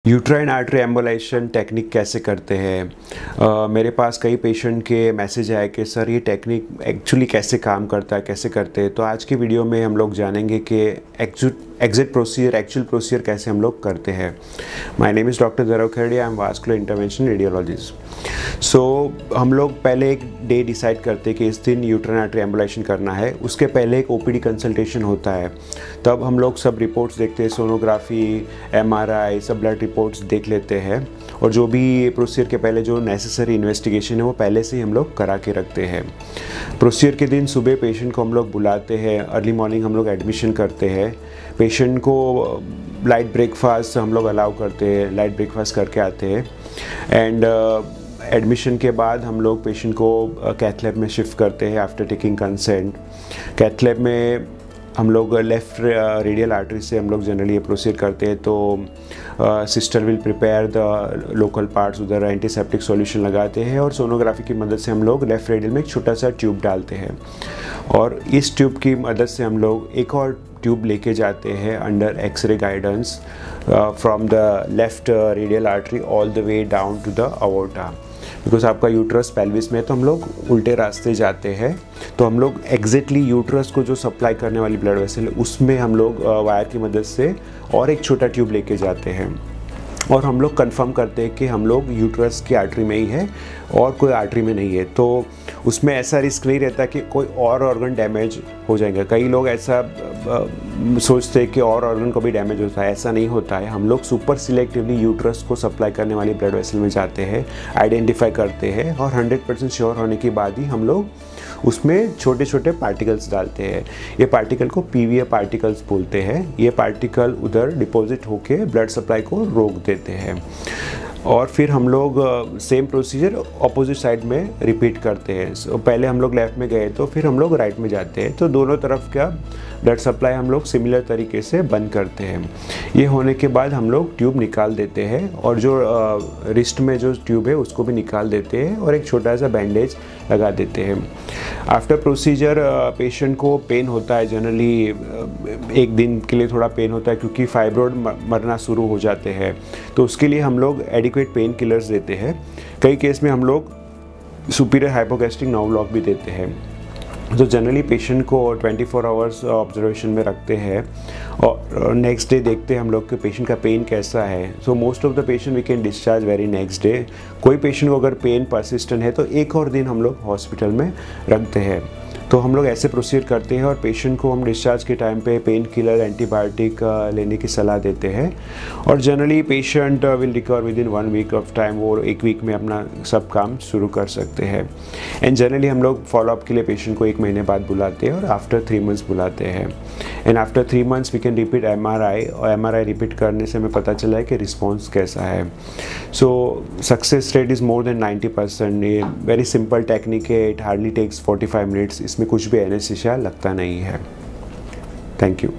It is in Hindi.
यूट्राइन आर्टरी एम्बोलाइजेशन टेक्निक कैसे करते हैं। मेरे पास कई पेशेंट के मैसेज आए कि सर ये टेक्निक एक्चुअली कैसे काम करता है, कैसे करते हैं। तो आज की वीडियो में हम लोग जानेंगे कि एक्चुअल प्रोसीजर कैसे हम लोग करते हैं। My name is doctor Dairav Kherde, I am vascular intervention radiologist. So हम लोग पहले एक डे डिसाइड करते हैं कि इस दिन यूट्राइन आर्टरी एम्बोलाइजेशन करना है। उसके पहले एक ओपीडी कंसल्टेशन होता है, तब हम लोग सब रिपोर्ट्स देखते हैं, सोनोग्राफी, एमआरआई, सब ब्लड रिपोर्ट्स देख लेते हैं। और जो भी प्रोसीजर के पहले जो नेसेसरी इन्वेस्टिगेशन है वो पहले से ही हम लोग करा के रखते हैं। प्रोसीजर के दिन सुबह पेशेंट को हम लोग बुलाते हैं, अर्ली मॉर्निंग हम लोग एडमिशन करते हैं। पेशेंट को लाइट ब्रेकफास्ट हम लोग अलाउ करते हैं, लाइट ब्रेकफास्ट करके आते हैं। एंड एडमिशन के बाद हम लोग पेशेंट को कैथ लैब में शिफ्ट करते हैं after taking consent. Cath lab में हम लोग लेफ़्ट रेडियल आर्टरी से हम लोग जनरली ये प्रोसीजर करते हैं। तो sister will prepare the local parts, उधर एंटीसेप्टिक सॉल्यूशन लगाते हैं और सोनोग्राफी की मदद से हम लोग लेफ़्ट रेडियल में एक छोटा सा ट्यूब डालते हैं। और इस ट्यूब की मदद से हम लोग एक और ट्यूब लेके जाते हैं under X-ray guidance from the left radial artery all the way down to the aorta. Because आपका यूट्रस पेल्विस में है तो हम लोग उल्टे रास्ते जाते हैं। तो हम लोग एग्जैक्टली यूट्रस को जो सप्लाई करने वाली ब्लड वेसल है उसमें हम लोग वायर की मदद से और एक छोटा ट्यूब लेके जाते हैं। और हम लोग कंफर्म करते हैं कि हम लोग यूट्रस की आर्टरी में ही है और कोई आर्टरी में नहीं है। तो उसमें ऐसा रिस्क नहीं रहता कि कोई और ऑर्गन डैमेज हो जाएगा। कई लोग ऐसा सोचते हैं कि और ऑर्गन को भी डैमेज होता है, ऐसा नहीं होता है। हम लोग सुपर सिलेक्टिवली यूट्रस को सप्लाई करने वाली ब्लड वेसल में जाते हैं, आइडेंटिफाई करते हैं और 100% श्योर होने के बाद ही हम लोग उसमें छोटे छोटे पार्टिकल्स डालते हैं। ये पार्टिकल को पीवीए पार्टिकल्स बोलते हैं। ये पार्टिकल उधर डिपॉजिट होके ब्लड सप्लाई को रोक देते हैं। और फिर हम लोग सेम प्रोसीजर ऑपोजिट साइड में रिपीट करते हैं। पहले हम लोग लेफ़्ट में गए तो फिर हम लोग राइट में जाते हैं। तो दोनों तरफ का ब्लड सप्लाई हम लोग सिमिलर तरीके से बंद करते हैं। ये होने के बाद हम लोग ट्यूब निकाल देते हैं और जो रिस्ट में जो ट्यूब है उसको भी निकाल देते हैं और एक छोटा सा बैंडेज लगा देते हैं। आफ्टर प्रोसीजर पेशेंट को पेन होता है, जनरली एक दिन के लिए थोड़ा पेन होता है क्योंकि फाइब्रोड मरना शुरू हो जाते हैं। तो उसके लिए हम लोग एडिक्वेट पेन किलर्स देते हैं। कई केस में हम लोग सुपीरियर हाइपोगैस्ट्रिक नर्व ब्लॉक भी देते हैं। तो जनरली पेशेंट को 24 आवर्स ऑब्जर्वेशन में रखते हैं और नेक्स्ट डे देखते हैं हम लोग कि पेशेंट का पेन कैसा है। So most of the patient we can discharge very next day. कोई पेशेंट को अगर पेन परसिस्टेंट है तो एक और दिन हम लोग हॉस्पिटल में रखते हैं। तो हम लोग ऐसे प्रोसीजर करते हैं और पेशेंट को हम डिस्चार्ज के टाइम पे पेन किलर, एंटीबायोटिक लेने की सलाह देते हैं। और generally patient will recover within 1 week of time. वो 1 वीक में अपना सब काम शुरू कर सकते हैं। एंड जनरली हम लोग फॉलोअप के लिए पेशेंट को 1 महीने बाद बुलाते हैं और आफ्टर 3 मंथ्स बुलाते हैं। And after 3 months we can repeat MRI और एमआरआई रिपीट करने से हमें पता चला है कि रिस्पॉन्स कैसा है। सो success rate is more than 90%। ये वेरी सिंपल टेक्निक है, इट हार्डली टेक्स 45 मिनट्स। इसमें कुछ भी एनेस्थीसिया लगता नहीं है। Thank you.